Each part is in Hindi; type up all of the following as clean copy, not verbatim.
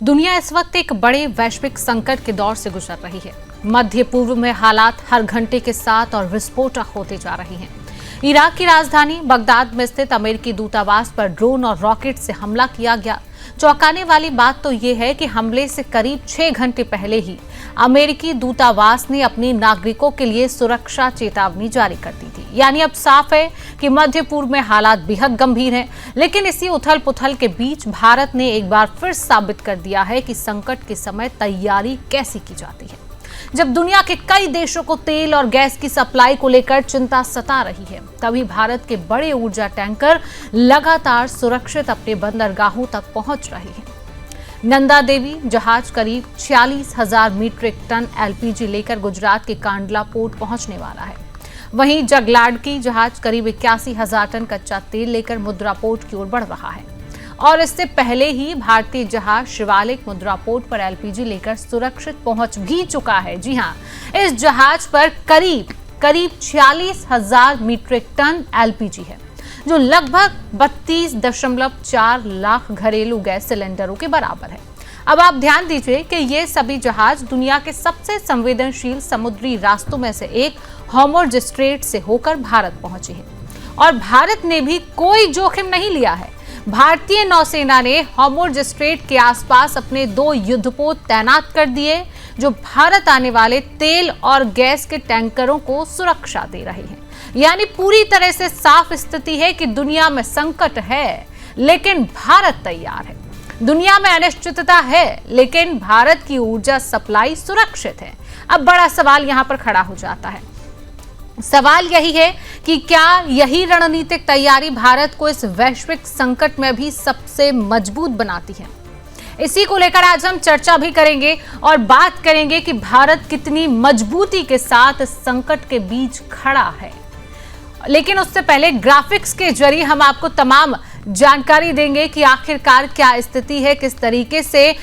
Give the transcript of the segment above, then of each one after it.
दुनिया इस वक्त एक बड़े वैश्विक संकट के दौर से गुजर रही है। मध्य पूर्व में हालात हर घंटे के साथ और विस्फोटक होते जा रहे हैं। इराक की राजधानी बगदाद में स्थित अमेरिकी दूतावास पर ड्रोन और रॉकेट से हमला किया गया। चौंकाने वाली बात तो ये है कि हमले से करीब 6 घंटे पहले ही अमेरिकी दूतावास ने अपने नागरिकों के लिए सुरक्षा चेतावनी जारी कर दी थी। यानी अब साफ है कि मध्य पूर्व में हालात बेहद गंभीर हैं। लेकिन इसी उथल पुथल के बीच भारत ने एक बार फिर साबित कर दिया है कि संकट के समय तैयारी कैसी की जाती है। जब दुनिया के कई देशों को तेल और गैस की सप्लाई को लेकर चिंता सता रही है, तभी भारत के बड़े ऊर्जा टैंकर लगातार सुरक्षित अपने बंदरगाहों तक पहुंच रहे हैं। नंदा देवी जहाज करीब 46,000 मीट्रिक टन एलपीजी लेकर गुजरात के कांडला पोर्ट पहुंचने वाला है। वहीं जगलाडकी जहाज करीब 81,000 टन कच्चा तेल लेकर मुद्रा पोर्ट की ओर बढ़ रहा है। और इससे पहले ही भारतीय जहाज शिवालिक मुद्रा पोर्ट पर एलपीजी लेकर सुरक्षित पहुंच भी चुका है। जी हां, इस जहाज पर करीब 46,000 मीट्रिक टन एलपीजी है, जो लगभग 32.4 लाख घरेलू गैस सिलेंडरों के बराबर है। अब आप ध्यान दीजिए कि ये सभी जहाज दुनिया के सबसे संवेदनशील समुद्री रास्तों में से एक हॉर्मुज़ स्ट्रेट से होकर भारत पहुंचे हैं। और भारत ने भी कोई जोखिम नहीं लिया है। भारतीय नौसेना ने हॉर्मुज़ स्ट्रेट के आसपास अपने 2 युद्धपोत तैनात कर दिए, जो भारत आने वाले तेल और गैस के टैंकरों को सुरक्षा दे रहे हैं। यानी पूरी तरह से साफ स्थिति है कि दुनिया में संकट है, लेकिन भारत तैयार है। दुनिया में अनिश्चितता है, लेकिन भारत की ऊर्जा सप्लाई सुरक्षित है। अब बड़ा सवाल यहां पर खड़ा हो जाता है। सवाल यही है कि क्या यही रणनीतिक तैयारी भारत को इस वैश्विक संकट में भी सबसे मजबूत बनाती है? इसी को लेकर आज हम चर्चा भी करेंगे और बात करेंगे कि भारत कितनी मजबूती के साथ इस संकट के बीच खड़ा है। लेकिन उससे पहले ग्राफिक्स के जरिए हम आपको तमाम जानकारी देंगे कि आखिरकार क्या स्थिति है, किस तरीके से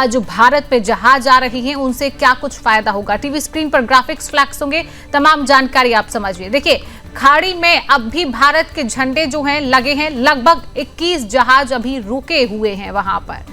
जो भारत पे जहाज आ रही हैं उनसे क्या कुछ फायदा होगा। टीवी स्क्रीन पर ग्राफिक्स फ्लैक्स होंगे, तमाम जानकारी आप समझिए। देखिए, खाड़ी में अब भी भारत के झंडे जो हैं लगे हैं। लगभग 21 जहाज अभी रुके हुए हैं वहां पर,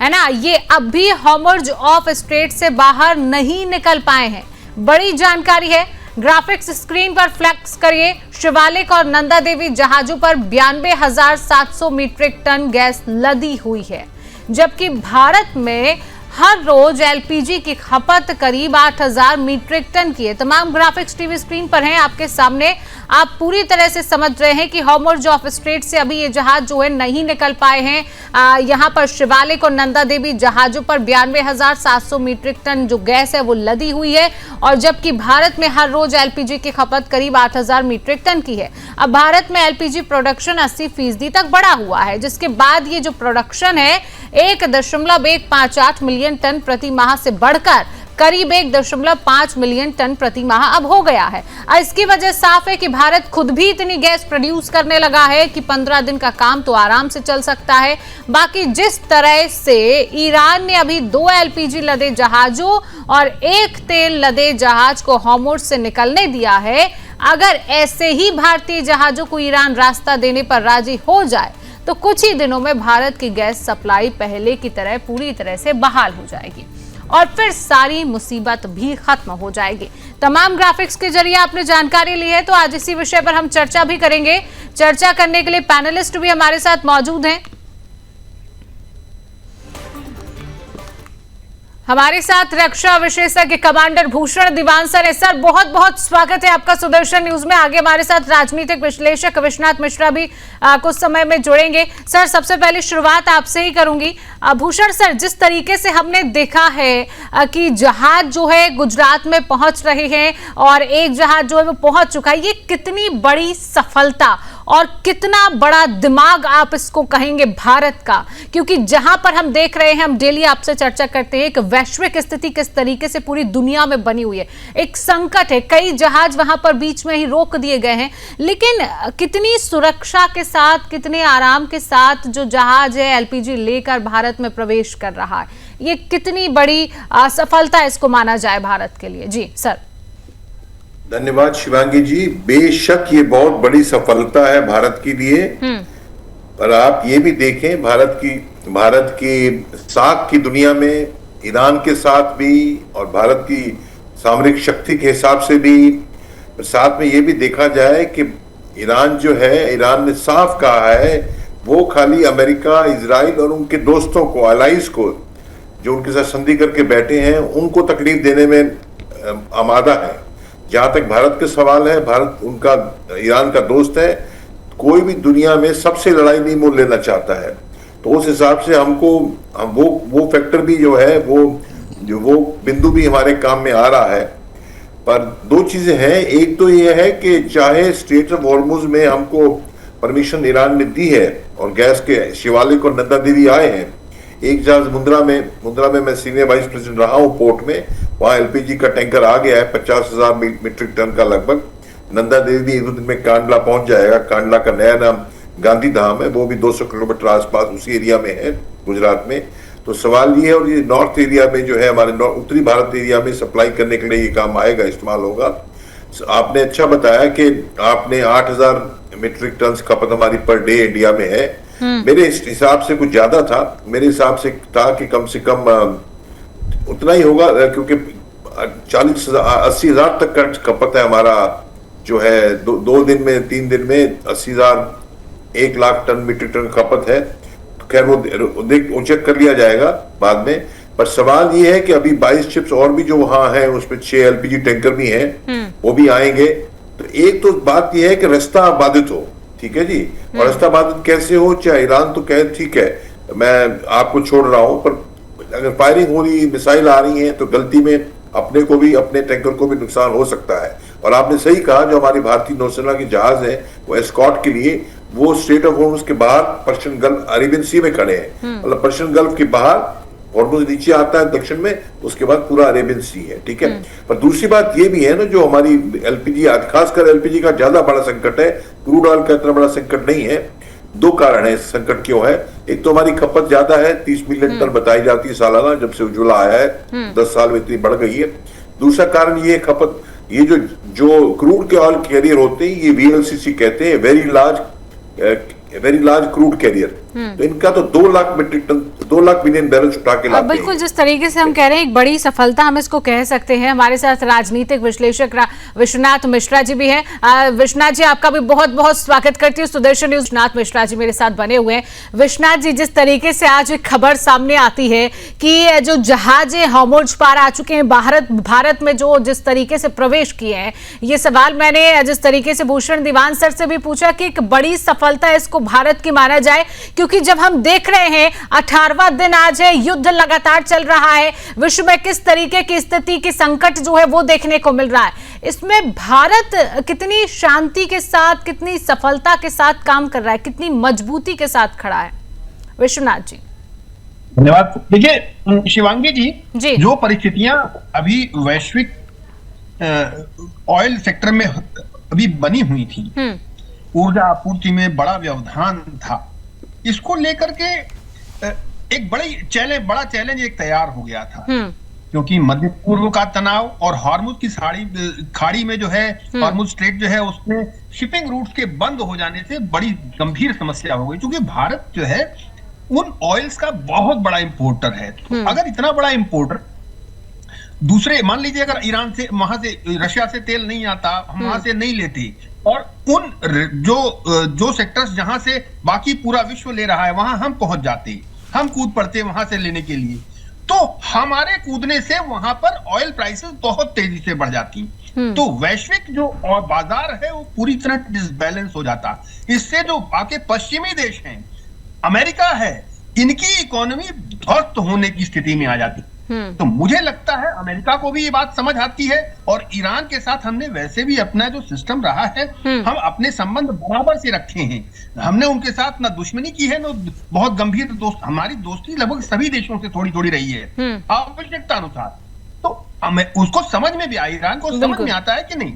है ना। ये अब भी हॉर्मुज़ ऑफ स्ट्रेट से बाहर नहीं निकल पाए हैं। बड़ी जानकारी है। ग्राफिक्स स्क्रीन पर फ्लैक्स करिए। शिवालिक और नंदा देवी जहाजों पर 92,700 मीट्रिक टन गैस लदी हुई है, जबकि भारत में हर रोज एलपीजी की खपत करीब 8,000 मीट्रिक टन की है। तमाम ग्राफिक्स टीवी स्क्रीन पर हैं आपके सामने। आप पूरी तरह से समझ रहे हैं कि हॉर्मुज़ ऑफ स्ट्रेट से अभी ये जहाज जो है नहीं निकल पाए हैं। यहाँ पर शिवालिक और नंदा देवी जहाजों पर 92,700 मीट्रिक टन जो गैस है वो लदी हुई है, और जबकि भारत में हर रोज एलपीजी की खपत करीब 8,000 मीट्रिक टन की है। अब भारत में एलपीजी प्रोडक्शन 80% तक बढ़ा हुआ है, जिसके बाद ये जो प्रोडक्शन है 1.158 मिलियन टन प्रति माह से बढ़कर करीब 1.5 मिलियन टन प्रति माह अब हो गया है। इसकी वजह साफ है कि भारत खुद भी इतनी गैस प्रोड्यूस करने लगा है कि 15 दिन का काम तो आराम से चल सकता है। बाकी जिस तरह से ईरान ने अभी 2 एलपीजी लदे जहाजों और 1 तेल लदे जहाज को हॉर्मुज़ से निकलने दिया है, अगर ऐसे ही भारतीय जहाजों को ईरान रास्ता देने पर राजी हो जाए तो कुछ ही दिनों में भारत की गैस सप्लाई पहले की तरह पूरी तरह से बहाल हो जाएगी और फिर सारी मुसीबत भी खत्म हो जाएगी। तमाम ग्राफिक्स के जरिए आपने जानकारी ली है, तो आज इसी विषय पर हम चर्चा भी करेंगे। चर्चा करने के लिए पैनलिस्ट भी हमारे साथ मौजूद हैं। हमारे साथ रक्षा विशेषज्ञ कमांडर भूषण दीवान सर है। सर, बहुत बहुत स्वागत है आपका सुदर्शन न्यूज में। आगे हमारे साथ राजनीतिक विश्लेषक विश्वनाथ मिश्रा भी कुछ समय में जुड़ेंगे। सर, सबसे पहले शुरुआत आपसे ही करूंगी। भूषण सर, जिस तरीके से हमने देखा है कि जहाज जो है गुजरात में पहुंच रहे हैं और एक जहाज जो है वो पहुंच चुका है, ये कितनी बड़ी सफलता और कितना बड़ा दिमाग आप इसको कहेंगे भारत का? क्योंकि जहां पर हम देख रहे हैं, हम डेली आपसे चर्चा करते हैं, एक वैश्विक स्थिति किस तरीके से पूरी दुनिया में बनी हुई है, एक संकट है, कई जहाज वहां पर बीच में ही रोक दिए गए हैं, लेकिन कितनी सुरक्षा के साथ, कितने आराम के साथ जो जहाज है एलपीजी लेकर भारत में प्रवेश कर रहा है, ये कितनी बड़ी सफलता इसको माना जाए भारत के लिए? जी सर। धन्यवाद शिवांगी जी। बेशक ये बहुत बड़ी सफलता है भारत के लिए, पर आप ये भी देखें भारत की भारत की साख की दुनिया में ईरान के साथ भी और भारत की सामरिक शक्ति के हिसाब से भी, साथ में ये भी देखा जाए कि ईरान जो है, ईरान ने साफ कहा है वो खाली अमेरिका, इजराइल और उनके दोस्तों को, अलाइज को, जो उनके साथ संधि करके बैठे हैं, उनको तकलीफ देने में आमादा है। जहां तक भारत के सवाल है, भारत उनका, ईरान का दोस्त है, कोई भी दुनिया में सबसे लड़ाई नहीं मोल लेना चाहता है। तो उस हिसाब से हमको वो फैक्टर भी जो है, वो बिंदु भी हमारे काम में आ रहा है। पर दो चीजें हैं, एक तो ये है कि चाहे स्ट्रेट ऑफ हॉर्मुज में हमको परमिशन ईरान ने दी है और गैस के शिवालिक और नंदा देवी आए हैं, एक जहाज मुंद्रा में मैं सीनियर वाइस प्रेसिडेंट रहा हूँ पोर्ट में, वहाँ एलपीजी का टैंकर आ गया है 50,000 मीट्रिक टन का लगभग। नंदा देवी भी 1-2 दिन में कांडला पहुंच जाएगा। कांडला का नया नाम गांधी धाम है, वो भी 200 किलोमीटर आसपास उसी एरिया में है, गुजरात में। तो सवाल ये है, और ये नॉर्थ एरिया में जो है, हमारे उत्तरी भारत एरिया में सप्लाई करने के लिए ये काम आएगा, इस्तेमाल होगा। आपने अच्छा बताया कि आपने 8,000 मीट्रिक टन खपत हमारी पर डे इंडिया में है। मेरे हिसाब से कुछ ज्यादा था, मेरे हिसाब से था कि कम से कम उतना ही होगा, क्योंकि 80,000 तक का खपत है हमारा, जो है 2 दिन में 3 दिन में 80,000 1 लाख टन मीट्रिक टन खपत है। खैर वो चेक कर लिया जाएगा बाद में। पर सवाल ये है कि अभी 22 शिप्स और भी जो वहां है, उसमें 6 एलपीजी टैंकर भी हैं, वो भी आएंगे। तो एक तो बात यह है कि रास्ता बाधित हो, ठीक है जी, और रास्ता बाधित कैसे हो, चाहे ईरान तो कहे ठीक है मैं आपको छोड़ रहा हूं, पर अगर फायरिंग हो रही, मिसाइल आ रही है, तो गलती में अपने को भी, अपने टैंकर को भी नुकसान हो सकता है। और आपने सही कहा, जो हमारी भारतीय नौसेना के जहाज है वो एस्कॉर्ट के लिए वो स्ट्रेट ऑफ हॉर्मुज के बाहर पर्शियन गल्फ, अरेबियन सी में खड़े हैं। मतलब पर्शियन गल्फ के बाहर हॉर्मुज नीचे आता है दक्षिण में, उसके बाद पूरा अरेबियन सी है, ठीक है। पर दूसरी बात ये भी है ना, जो हमारी एलपीजी, खासकर एलपीजी का ज्यादा बड़ा संकट है, क्रूड ऑयल का इतना बड़ा संकट नहीं है। 2 कारण है इस संकट क्यों है। एक तो हमारी खपत ज्यादा है, 30 मिलियन टन बताई जाती है सालाना, जब से उज्ज्वला आया है 10 साल में इतनी बढ़ गई है। दूसरा कारण ये खपत, ये जो क्रूड के ऑयल कैरियर होते हैं, ये वीएलसीसी कहते हैं, वेरी लार्ज क्रूड कैरियर, तो इनका तो 2 lakh metric tonne, 2 lakh million barrel उठा के लाते हैं। बिल्कुल, जिस तरीके से हम कह रहे हैं, एक बड़ी सफलता हम इसको कह सकते हैं। हमारे साथ राजनीतिक विश्लेषक विश्वनाथ मिश्रा जी भी हैं। विश्वनाथ जी, आपका भी बहुत बहुत स्वागत करती हूँ सुदर्शन न्यूज। विश्वनाथ मिश्रा जी मेरे साथ बने हुए हैं। विश्वनाथ जी, जिस तरीके से आज एक खबर सामने आती है कि जो जहाजें हॉर्मुज पार आ चुके हैं, भारत में जो जिस तरीके से प्रवेश किए हैं, ये सवाल मैंने जिस तरीके से भूषण दीवान सर से भी पूछा कि एक बड़ी सफलता इसको भारत की माना जाए, क्योंकि जब हम देख रहे हैं 18वां दिन आज है, युद्ध लगातार चल रहा है, विश्व में किस तरीके की स्थिति की संकट जो है वो देखने को मिल रहा है, इसमें भारत कितनी शांति के साथ, कितनी सफलता के साथ काम कर रहा है, कितनी मजबूती के साथ खड़ा है। विश्वनाथ जी, धन्यवाद। देखिए शिवांगी जी, जो परिस्थितियां अभी वैश्विक ऑयल सेक्टर में अभी बनी हुई थी, ऊर्जा आपूर्ति में बड़ा व्यवधान था, इसको लेकर के एक बड़ा चैलेंज एक तैयार हो गया था। क्योंकि मध्य पूर्व का तनाव और हॉर्मुज की खाड़ी में जो है, हॉर्मुज स्ट्रेट जो है, उसमें शिपिंग रूट्स के बंद हो जाने से बड़ी गंभीर समस्या हो गई। क्योंकि भारत जो है उन ऑयल्स का बहुत बड़ा इंपोर्टर है। तो अगर इतना बड़ा इंपोर्टर, दूसरे मान लीजिए अगर ईरान से, वहां से, रशिया से तेल नहीं आता, हम वहां से नहीं लेते, और उन जो सेक्टर्स जहां से बाकी पूरा विश्व ले रहा है वहां हम पहुंच जाते, हम कूद पड़ते वहां से लेने के लिए, तो हमारे कूदने से वहां पर ऑयल प्राइसेस बहुत तेजी से बढ़ जाती। तो वैश्विक जो बाजार है वो पूरी तरह डिसबैलेंस हो जाता। इससे जो बाकी पश्चिमी देश हैं, अमेरिका है, इनकी इकोनॉमी ध्वस्त होने की स्थिति में आ जाती। तो मुझे लगता है अमेरिका को भी ये बात समझ आती है, और ईरान के साथ हमने वैसे भी अपना जो सिस्टम रहा है, हम अपने संबंध बराबर से रखे हैं। हमने उनके साथ ना दुश्मनी की है, ना बहुत गंभीर हमारी दोस्ती लगभग सभी देशों से थोड़ी थोड़ी रही है आवश्यकता अनुसार। तो हमें उसको समझ में भी आया, ईरान को समझ में आता है कि नहीं।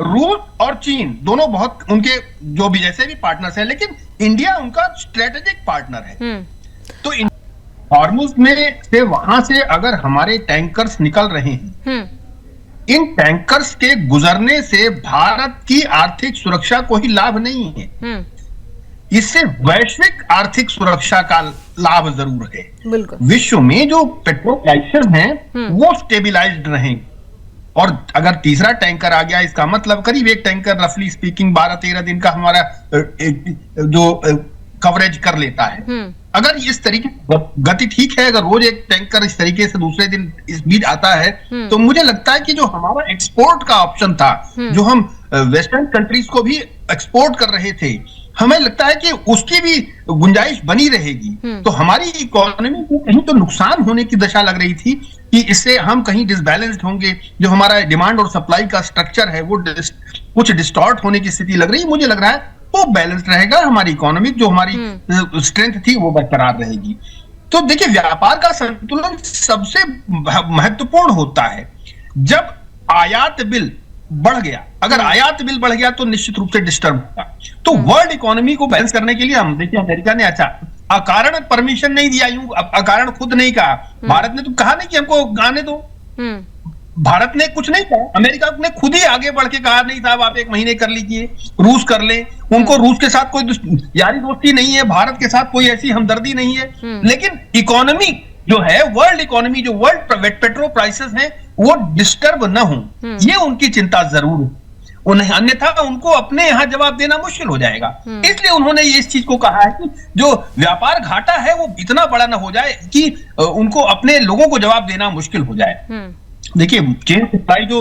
रूस और चीन दोनों बहुत उनके जो भी जैसे भी पार्टनर्स हैं, लेकिन इंडिया उनका स्ट्रेटेजिक पार्टनर है। तो हॉर्मुज में से वहां से अगर हमारे टैंकर्स निकल रहे हैं, इन टैंकर्स के गुजरने से भारत की आर्थिक सुरक्षा को ही लाभ नहीं है, इससे वैश्विक आर्थिक सुरक्षा का लाभ जरूर है। बिल्कुल। विश्व में जो पेट्रोल प्राइसेस हैं वो स्टेबिलाइज्ड रहेंगे, और अगर तीसरा टैंकर आ गया, इसका मतलब करीब एक टैंकर रफली स्पीकिंग 12-13 दिन का हमारा जो कवरेज कर लेता है। अगर इस तरीके गति ठीक है, अगर रोज एक टैंकर इस तरीके से दूसरे दिन इस बीच आता है, तो मुझे लगता है कि जो हमारा एक्सपोर्ट का ऑप्शन था, जो हम वेस्टर्न कंट्रीज को भी एक्सपोर्ट कर रहे थे, हमें लगता है कि उसकी भी गुंजाइश बनी रहेगी। तो हमारी इकोनॉमी को कहीं तो नुकसान होने की दशा लग रही थी कि इससे हम कहीं डिसबैलेंस्ड होंगे, जो हमारा डिमांड और सप्लाई का स्ट्रक्चर है वो कुछ डिस्टॉर्ट होने की स्थिति लग रही है। मुझे लग रहा है वो बैलेंस्ड रहेगा, हमारी इकोनॉमी जो हमारी स्ट्रेंथ थी वो बरकरार रहेगी। तो देखिए, व्यापार का संतुलन सबसे महत्वपूर्ण होता है। जब आयात बिल बढ़ गया, अगर आयात बिल बढ़ गया तो निश्चित रूप से डिस्टर्ब होगा। तो वर्ल्ड इकोनॉमी को बैलेंस करने के लिए हम देखिए, अमेरिका ने अच्छा अकारण परमिशन नहीं दिया, यूं अकारण खुद नहीं कहा। भारत ने तो कहा नहीं कि हमको गाने दो, भारत ने कुछ नहीं कहा, अमेरिका ने खुद ही आगे बढ़ के कहा नहीं साहब आप 1 महीने कर लीजिए, रूस कर ले। उनको रूस के साथ कोई यारी दोस्ती नहीं है, भारत के साथ कोई ऐसी हमदर्दी नहीं है, लेकिन इकोनॉमी जो है, वर्ल्ड इकोनॉमी, जो वर्ल्ड पेट्रोल प्राइसेस हैं वो डिस्टर्ब न हो, ये उनकी चिंता जरूर है। उन्हें अन्यथा उनको अपने यहां जवाब देना मुश्किल हो जाएगा। इसलिए उन्होंने इस चीज को कहा है कि जो व्यापार घाटा है वो इतना बड़ा ना हो जाए कि उनको अपने लोगों को जवाब देना मुश्किल हो जाए। देखिए, चेन सप्लाई जो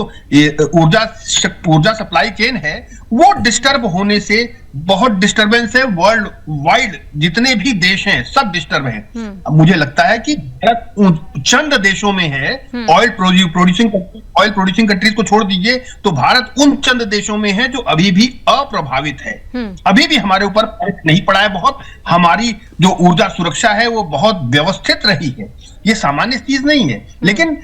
ऊर्जा सप्लाई चेन है वो डिस्टर्ब होने से बहुत डिस्टरबेंस है। वर्ल्ड वाइड जितने भी देश हैं सब डिस्टर्ब हैं। मुझे लगता है कि भारत चंद देशों में है, ऑयल प्रोड्यूसिंग कंट्रीज को छोड़ दीजिए, तो भारत उन चंद देशों में है जो अभी भी अप्रभावित है। अभी भी हमारे ऊपर नहीं पड़ा है बहुत। हमारी जो ऊर्जा सुरक्षा है वो बहुत व्यवस्थित रही है, ये सामान्य चीज नहीं है। लेकिन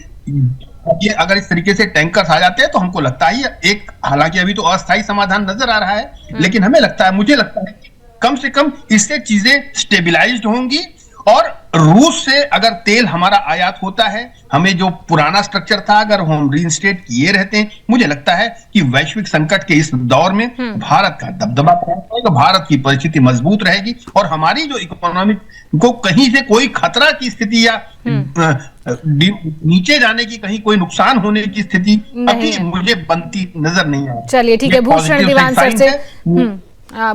ये अगर इस तरीके से टैंकर्स आ जाते हैं तो हमको लगता है एक, हालांकि अभी तो अस्थायी समाधान नजर आ रहा है, लेकिन हमें लगता है, मुझे लगता है कम से कम इससे चीजें स्टेबिलाइज्ड होंगी। और रूस से अगर तेल हमारा आयात होता है, हमें जो पुराना स्ट्रक्चर था अगर हम रीइंस्टेट किए रहते हैं, मुझे लगता है कि वैश्विक संकट के इस दौर में भारत का दबदबा रहेगा, भारत की परिस्थिति मजबूत रहेगी, और हमारी जो इकोनॉमी को कहीं से कोई खतरा की स्थिति या नीचे जाने की, कहीं कोई नुकसान होने की स्थिति अभी मुझे बनती नजर नहीं आ रही। चलिए ठीक है, भूषण दीवान सर से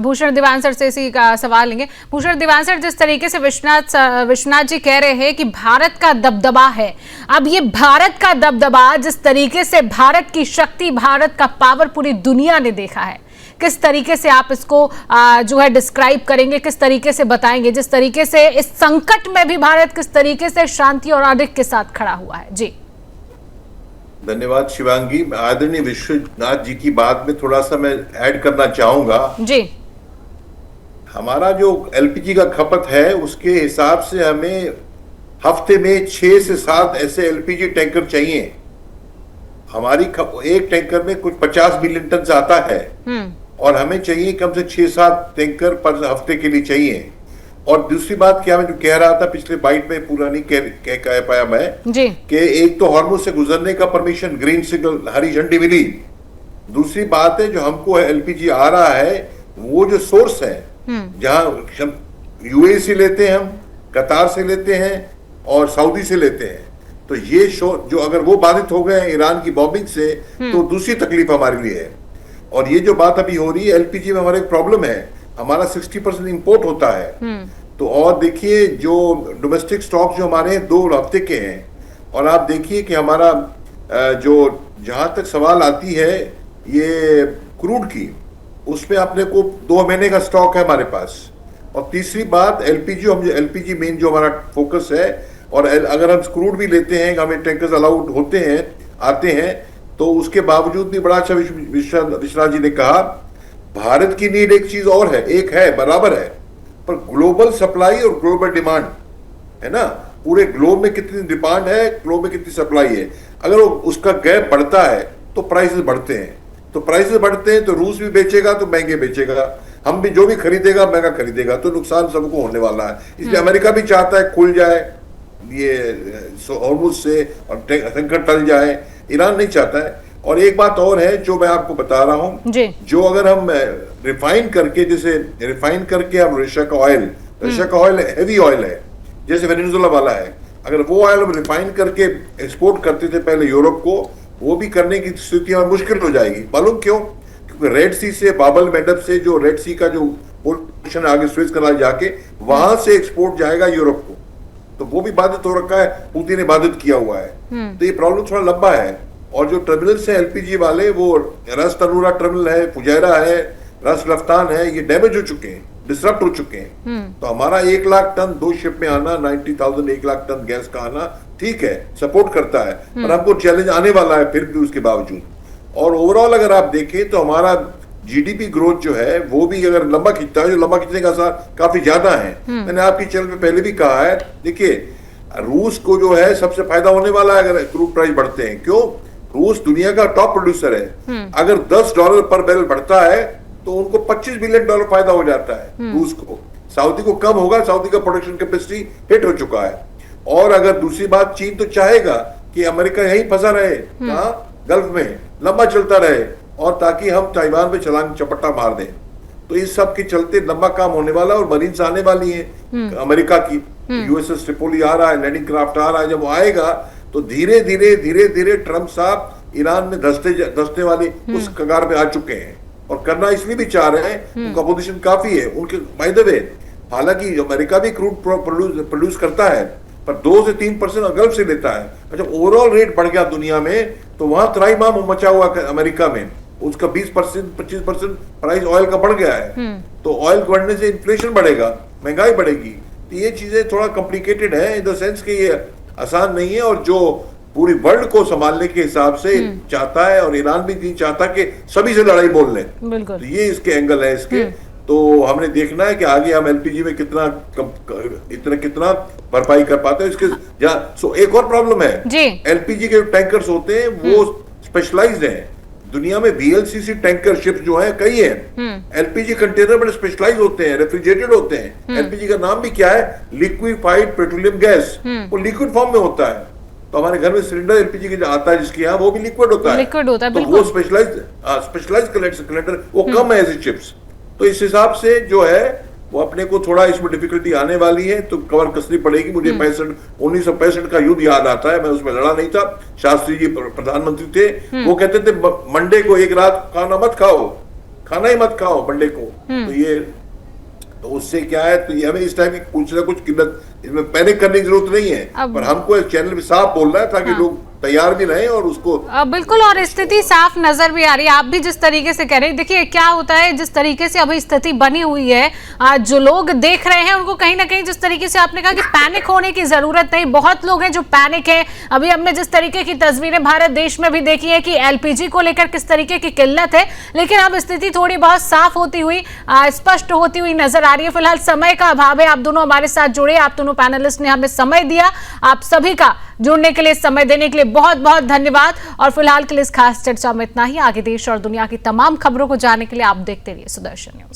भूषण दीवान सर से इसी का सवाल लेंगे। भूषण दीवान सर, जिस तरीके से विश्वनाथ जी कह रहे हैं कि भारत का दबदबा है, अब ये भारत का दबदबा, जिस तरीके से भारत की शक्ति, भारत का पावर पूरी दुनिया ने देखा है, किस तरीके से आप इसको जो है डिस्क्राइब करेंगे, किस तरीके से बताएंगे, जिस तरीके से इस संकट में भी भारत किस तरीके से शांति और आदित्य के साथ खड़ा हुआ है? जी धन्यवाद शिवांगी। आदरणीय विश्वनाथ जी की बात में थोड़ा सा मैं ऐड करना चाहूंगा। जी, हमारा जो एलपीजी का खपत है उसके हिसाब से हमें हफ्ते में 6 से 7 ऐसे एलपीजी टैंकर चाहिए। हमारी एक टैंकर में कुछ 50 मिलियन टन आता है, और हमें चाहिए कम से 6-7 टैंकर पर हफ्ते के लिए चाहिए। और दूसरी बात क्या मैं जो कह रहा था पिछले बाइट में पूरा नहीं कह पाया मैं जी, कि एक तो हॉर्मुज से गुजरने का परमिशन, ग्रीन सिग्नल, हरी झंडी मिली। दूसरी बात है जो हमको एलपीजी आ रहा है वो जो सोर्स है, जहां यूएई से लेते हैं, हम कतार से लेते हैं और सऊदी से लेते हैं, तो ये जो अगर वो बाधित हो गए ईरान की बॉम्बिंग से तो दूसरी तकलीफ हमारे लिए है। और ये जो बात अभी हो रही है एलपीजी में, हमारा एक प्रॉब्लम है, हमारा 60% इंपोर्ट होता है। तो और देखिए जो डोमेस्टिक स्टॉक जो हमारे 2 हफ्ते के हैं, और आप देखिए कि हमारा जो जहां तक सवाल आती है ये क्रूड की, उसमें अपने को 2 महीने का स्टॉक है हमारे पास। और तीसरी बात एलपीजी मेन जो हमारा फोकस है, और अगर हम क्रूड भी लेते हैं, हमें टैंकर्स अलाउड होते हैं, आते हैं, तो उसके बावजूद भी बड़ा अच्छा विश्वनाथ जी ने कहा, भारत की नीड एक चीज और है, एक है बराबर है, पर ग्लोबल सप्लाई और ग्लोबल डिमांड है ना, पूरे ग्लोब में कितनी डिमांड है, ग्लोब में कितनी सप्लाई है। अगर उसका गैप बढ़ता है तो प्राइसेस बढ़ते हैं, तो प्राइसेस बढ़ते हैं तो रूस भी बेचेगा तो महंगे बेचेगा, हम भी जो भी खरीदेगा महंगा खरीदेगा, तो नुकसान सबको होने वाला है। इसलिए अमेरिका भी चाहता है खुल जाए ये हॉर्मुज से और संकट टल जाए, ईरान नहीं चाहता है। और एक बात और है जो मैं आपको बता रहा हूं, जो अगर हम रिफाइन करके, जैसे रिफाइन करके हम रशिया का ऑयल हैवी ऑयल है, जैसे वेनेजुएला वाला है, अगर वो ऑयल हम रिफाइन करके एक्सपोर्ट करते थे पहले यूरोप को, वो भी करने की स्थिति में मुश्किल हो जाएगी। मालूम क्यों? क्योंकि रेड सी से, बाबल मंडप से, जो रेड सी का जो पोर्शन आगे स्विच कनाल जाके वहां से एक्सपोर्ट जाएगा यूरोप को, तो वो भी बाधित हो रखा है, पुतिन ने बाधित किया हुआ है। तो ये प्रॉब्लम थोड़ा लंबा है। और जो टर्मिनल्स है एलपीजी वाले, वो रस तनूरा टर्मिनल है, फुजैरा है, रस रफ्तान है, ये डैमेज हो चुके हैं, डिसरप्ट हो चुके हैं। तो हमारा 1 लाख टन 2 शिप में आना, 90,000 1 लाख टन गैस का आना ठीक है, सपोर्ट करता है, पर हमको चैलेंज आने वाला है फिर भी उसके बावजूद। और ओवरऑल अगर आप देखें तो हमारा जीडीपी ग्रोथ जो है वो भी अगर लंबा खींचता है, जो लंबा खींचने का असर काफी ज्यादा है। मैंने आपकी चैनल पे पहले भी कहा है, देखिए रूस को जो है सबसे फायदा होने वाला है अगर क्रूड प्राइस बढ़ते हैं। क्यों? रूस दुनिया का टॉप प्रोड्यूसर है। अगर $10 पर बैरल बढ़ता है तो उनको $25 बिलियन फायदा हो जाता है रूस को। सऊदी को कम होगा, सऊदी का प्रोडक्शन कैपेसिटी हिट हो चुका है। और अगर दूसरी बात, चीन तो चाहेगा कि अमेरिका यहीं फंसा रहे, गल्फ में लंबा चलता रहे, और ताकि हम ताइवान पे छलांग चपट्टा मार दें। तो इस सब के चलते लंबा काम होने वाला है। और मरीन्स आने वाली है अमेरिका की, यूएसएस ट्रिपोली आ रहा है, लैंडिंग क्राफ्ट आ रहा है। जब वो आएगा तो धीरे धीरे ट्रंप साहब ईरान में धंसने वाले उस कगार पे आ चुके हैं, और करना इसलिए भी चाह रहे हैं, उनका पोजीशन काफी है उनके। बाय द वे, हालांकि अमेरिका भी क्रूड प्रोड्यूस करता है, पर 2 से 3% गल्फ से लेता है। अच्छा, ओवरऑल रेट बढ़ गया दुनिया में, तो वहां त्राईमाम मचा हुआ अमेरिका में, उसका 20% 25% प्राइस ऑयल का बढ़ गया है। तो ऑयल बढ़ने से इन्फ्लेशन बढ़ेगा, महंगाई बढ़ेगी। तो ये चीजें थोड़ा कॉम्प्लिकेटेड है इन द सेंस कि ये आसान नहीं है, और जो पूरी वर्ल्ड को संभालने के हिसाब से चाहता है, और ईरान भी नहीं चाहता कि सभी से लड़ाई बोल लें। तो ये इसके एंगल है इसके। तो हमने देखना है कि आगे हम एलपीजी में कितना भरपाई कर पाते हैं इसके। एक और प्रॉब्लम है, एलपीजी के टैंकर्स होते हैं वो स्पेशलाइज्ड हैं। दुनिया में वीएलसीसी टैंकर शिप जो है कई हैं, एलपीजी कंटेनर बड़े स्पेशलाइज होते हैं, रेफ्रिजरेटेड होते हैं। एलपीजी का नाम भी क्या है? Liquefied petroleum gas. वो लिक्विड फॉर्म में होता है। तो हमारे घर में सिलेंडर एलपीजी के आता है जिसके यहाँ, वो भी लिक्विड होता है। तो वो स्पेशलाइज्ड सिलेंडर वो कम है ऐसे चिप्स। तो इस हिसाब से जो है वो अपने को थोड़ा इसमें डिफिकल्टी आने वाली है, तो कवर कसनी पड़ेगी। मुझे 1965 का युद्ध याद आता है, मैं उसमें लड़ा नहीं था। शास्त्री जी प्रधानमंत्री थे, वो कहते थे मंडे को एक रात खाना मत खाओ, खाना ही मत खाओ मंडे को। तो उससे क्या है, तो ये हमें इस टाइम की कुछ ना कुछ किल्लत, इसमें पैनिक करने की जरूरत नहीं है, पर हमको एक चैनल पे साफ बोलना है ताकि लोग तैयार भी रहे और उसको बिल्कुल। और स्थिति साफ नजर भी आ रही है, आप भी जिस तरीके से कह रहे हैं। देखिए क्या होता है, जिस तरीके से अभी स्थिति बनी हुई है, जो लोग देख रहे हैं उनको कहीं ना कहीं, जिस तरीके से आपने कहा कि पैनिक होने की जरूरत नहीं, बहुत लोग हैं जो पैनिक है। अभी हमने जिस तरीके की तस्वीरें भारत देश में भी देखी है कि एलपीजी को लेकर किस तरीके की किल्लत है, लेकिन अब स्थिति थोड़ी बहुत साफ होती हुई, स्पष्ट होती हुई नजर आ रही है। फिलहाल समय का अभाव है, आप दोनों हमारे साथ जुड़े, आप दोनों पैनलिस्ट ने हमें समय दिया। आप सभी का जुड़ने के लिए, समय देने के लिए बहुत बहुत धन्यवाद। और फिलहाल के लिए इस खास चर्चा में इतना ही। आगे देश और दुनिया की तमाम खबरों को जानने के लिए आप देखते रहिए सुदर्शन न्यूज।